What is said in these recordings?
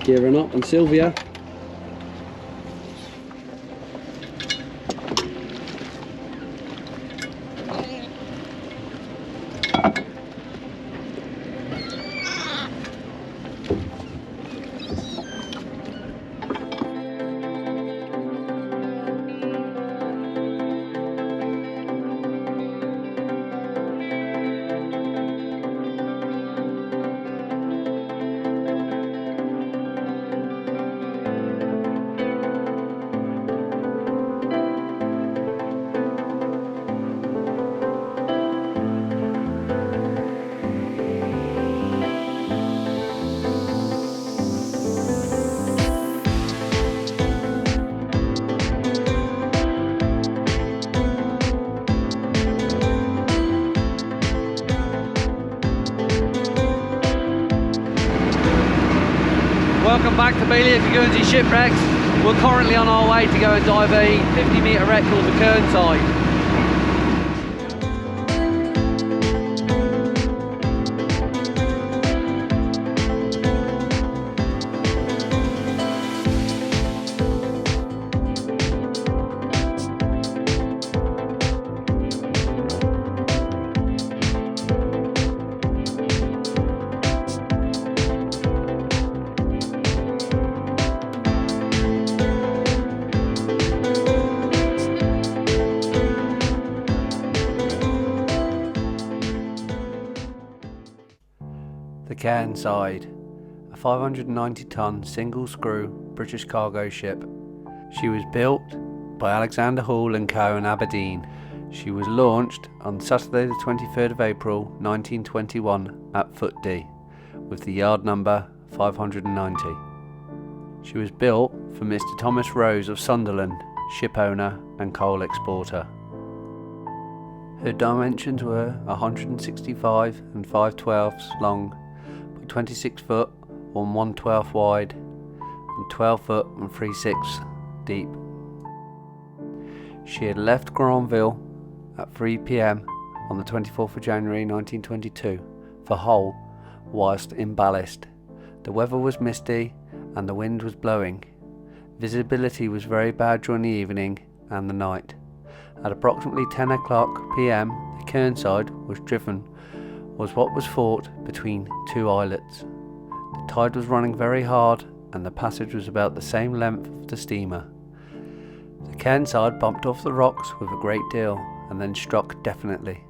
gearing up, and Sylvia. Welcome back to Bailey for Guernsey Shipwrecks. We're currently on our way to go and dive a 50-metre wreck called the Kernside. The Cairnside, a 590-ton single-screw British cargo ship. She was built by Alexander Hall & Co. in Aberdeen. She was launched on Saturday the 23rd of April 1921 at Foot D, with the yard number 590. She was built for Mr. Thomas Rose of Sunderland, ship owner and coal exporter. Her dimensions were 165 and 5/12 long, 26 foot on 1/12 wide and 12 foot and 3/6 deep. She had left Granville at 3 p.m. on the 24th of January 1922 for Hull whilst in ballast. The weather was misty and the wind was blowing. Visibility was very bad during the evening and the night. At approximately 10 o'clock p.m. the Kernside was what was thought between two islets. The tide was running very hard and the passage was about the same length of the steamer. The Kernside bumped off the rocks with a great deal and then struck definitely.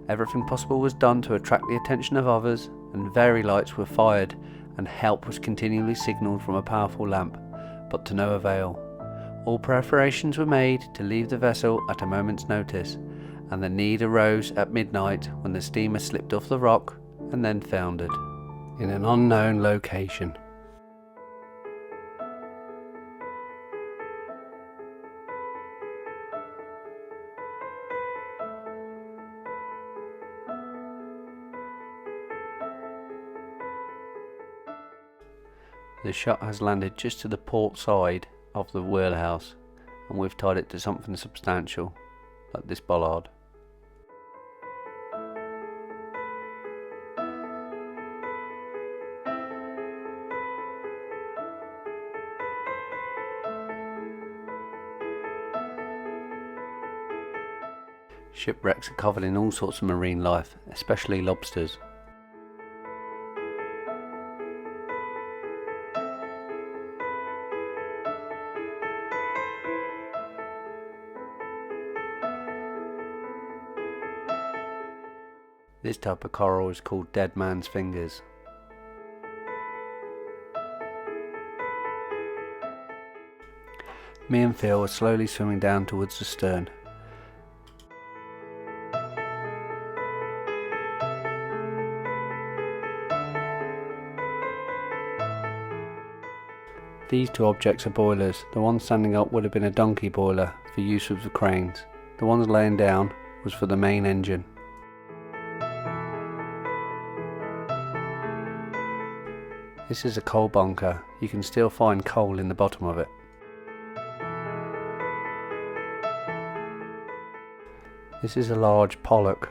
Everything possible was done to attract the attention of others, and very lights were fired and help was continually signalled from a powerful lamp, but to no avail. All preparations were made to leave the vessel at a moment's notice, and the need arose at midnight when the steamer slipped off the rock and then foundered in an unknown location. The shot has landed just to the port side of the wheelhouse, and we've tied it to something substantial, like this bollard. Shipwrecks are covered in all sorts of marine life, especially lobsters. This type of coral is called dead man's fingers. Me and Phil are slowly swimming down towards the stern. These two objects are boilers. The one standing up would have been a donkey boiler for use with the cranes. The one laying down was for the main engine. This is a coal bunker. You can still find coal in the bottom of it. This is a large pollock.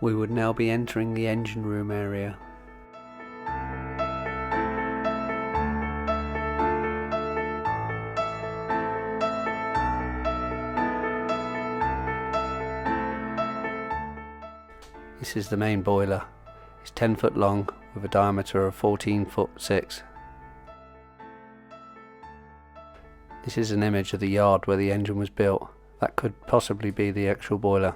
We would now be entering the engine room area. This is the main boiler. It's 10 foot long with a diameter of 14 foot 6. This is an image of the yard where the engine was built. That could possibly be the actual boiler.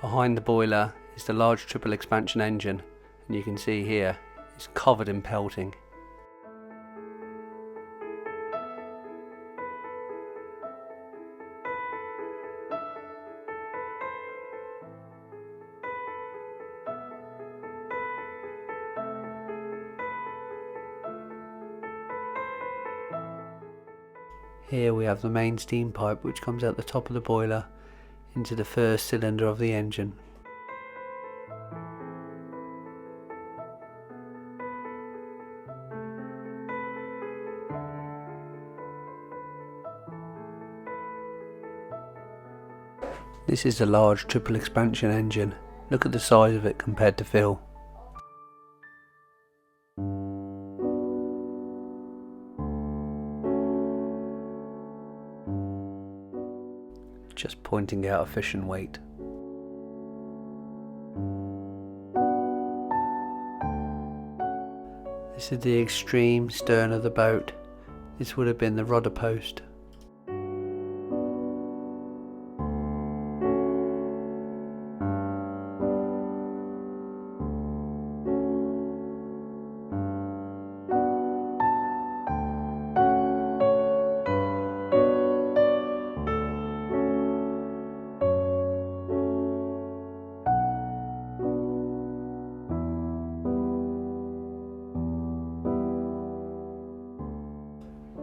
Behind the boiler is the large triple expansion engine, and you can see here it's covered in pelting. Here we have the main steam pipe which comes out the top of the boiler into the first cylinder of the engine. This is a large triple expansion engine. Look at the size of it compared to Phil. Just pointing out efficient weight. This is the extreme stern of the boat. This would have been the rudder post.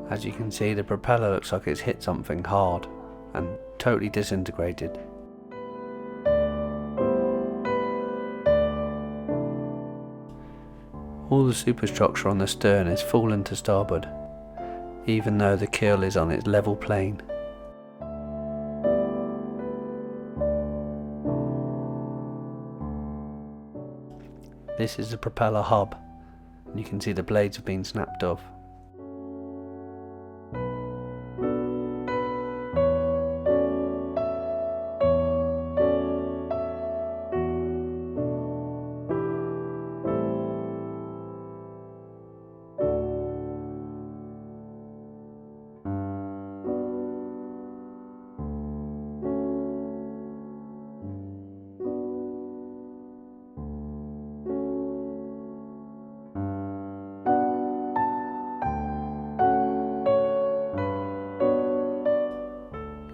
As you can see, the propeller looks like it's hit something hard and totally disintegrated. All the superstructure on the stern is fallen to starboard, even though the keel is on its level plane. This is the propeller hub, and you can see the blades have been snapped off.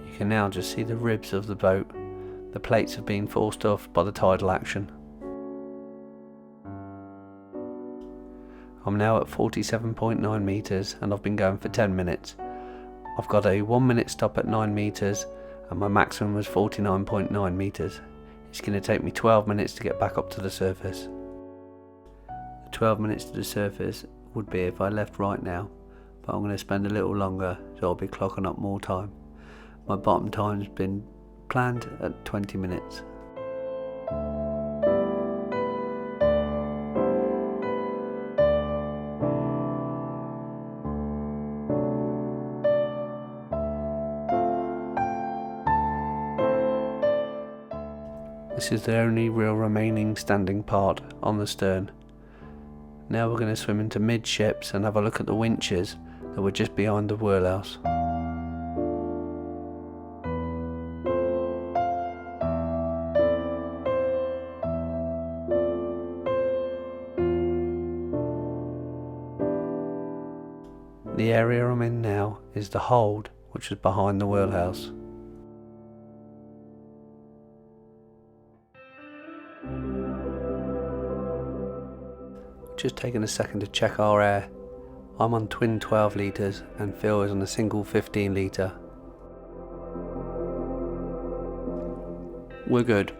You can now just see the ribs of the boat. The plates have been forced off by the tidal action. I'm now at 47.9 metres and I've been going for 10 minutes. I've got a 1 minute stop at 9 metres and my maximum was 49.9 metres. It's going to take me 12 minutes to get back up to the surface. The 12 minutes to the surface would be if I left right now, but I'm going to spend a little longer, so I'll be clocking up more time. My bottom time's been planned at 20 minutes. This is the only real remaining standing part on the stern. Now we're going to swim into midships and have a look at the winches that were just behind the wheelhouse. The area I'm in now is the hold, which is behind the wheelhouse. Just taking a second to check our air. I'm on twin 12 litres and Phil is on a single 15 litre. We're good.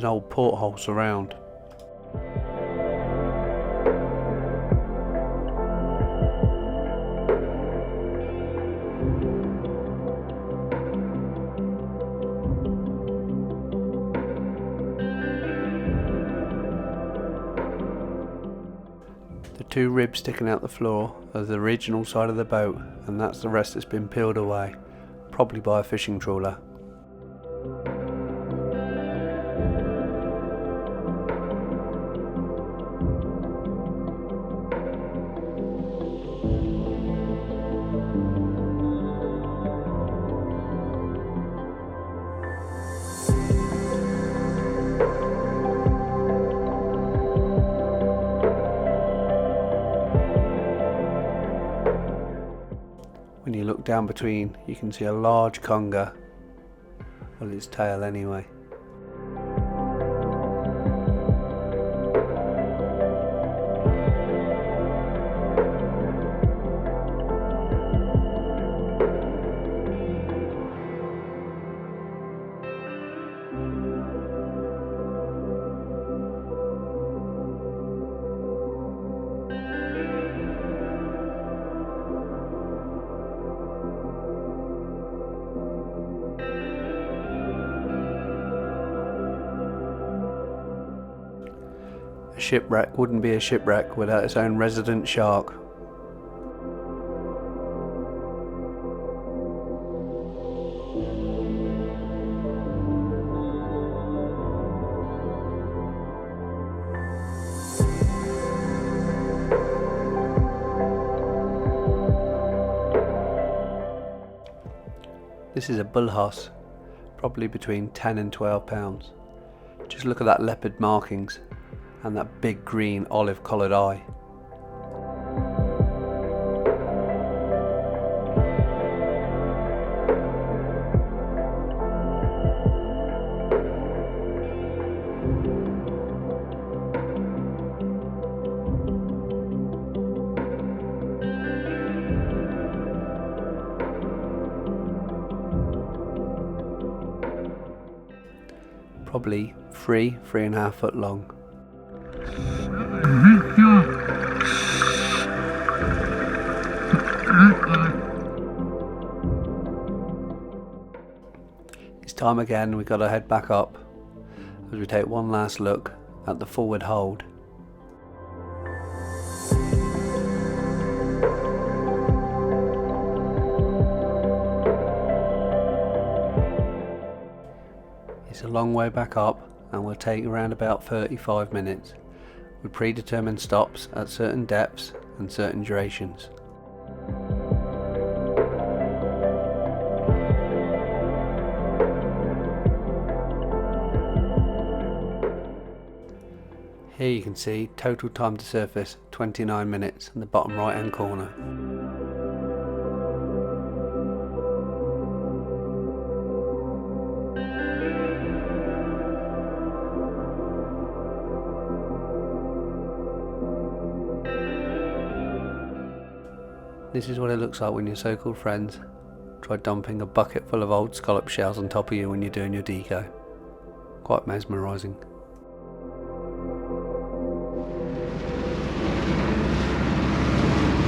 old porthole surround. The two ribs sticking out the floor are the original side of the boat, and that's the rest that's been peeled away, probably by a fishing trawler. When you look down between, you can see a large conger, well, its tail anyway. A shipwreck wouldn't be a shipwreck without its own resident shark. This is a bullhoss, probably between 10 and 12 pounds. Just look at that leopard markings and that big green olive coloured eye. Probably 3.5 foot long. It's time again, we've got to head back up as we take one last look at the forward hold. It's a long way back up and will take around about 35 minutes with predetermined stops at certain depths and certain durations. Here you can see total time to surface 29 minutes in the bottom right hand corner. This is what it looks like when your so-called friends try dumping a bucket full of old scallop shells on top of you when you're doing your deco. Quite mesmerising.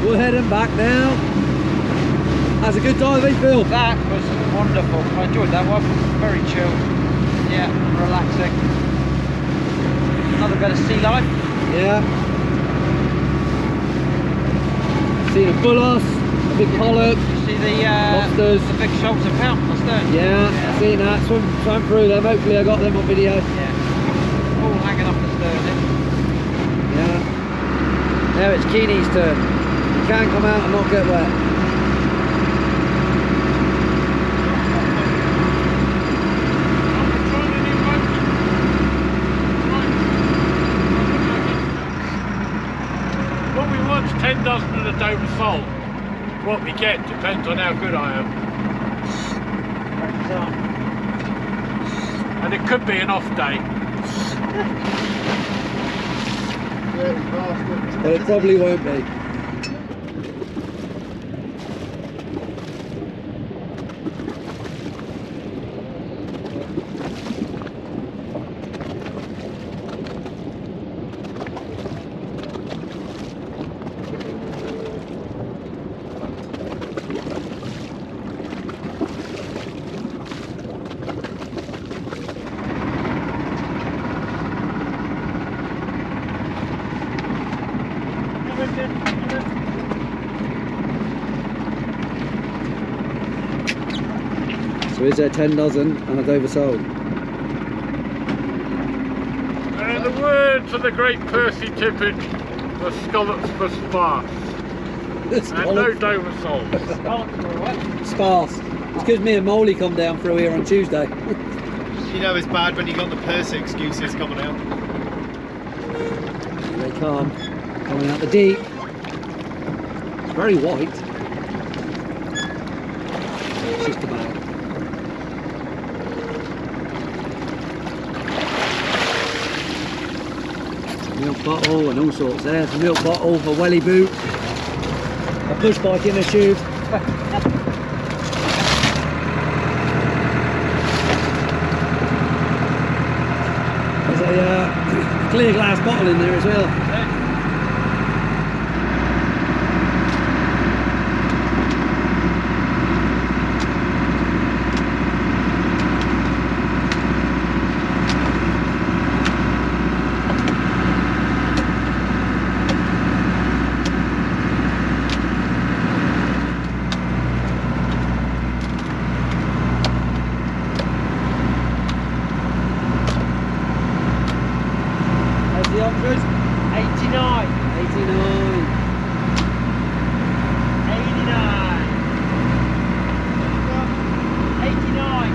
We're heading back now. That's a good diving, Phil. That was wonderful. I enjoyed that one. Very chill. Yeah, relaxing. Another bit of sea life. Yeah. See the bullhoss, the big pollock. You see the lobsters, the big shoals of pout astern. Yeah, seen that. Swam through them. Hopefully I got them on video. Yeah. All hanging off the stern. Yeah. Now it's Keeney's turn. You can't come out and not get wet. What we want's 10 dozen of the Dover salt. What we get depends on how good I am. And it could be an off day. But it probably won't be. So is there 10 dozen and a Dover sole? In the words of the great Percy Tippett, the scallops were sparse. And no Dover soles. Sparse. It's because me and Molly come down through here on Tuesday. You know it's bad when you got the Percy excuses coming out. Here they come, coming out the deep. It's very white. It's just about. Milk bottle and all sorts there. There's a milk bottle, a welly boot, a push bike in a tube. There's a clear glass bottle in there as well. The 100? 89. 89. 89. 89.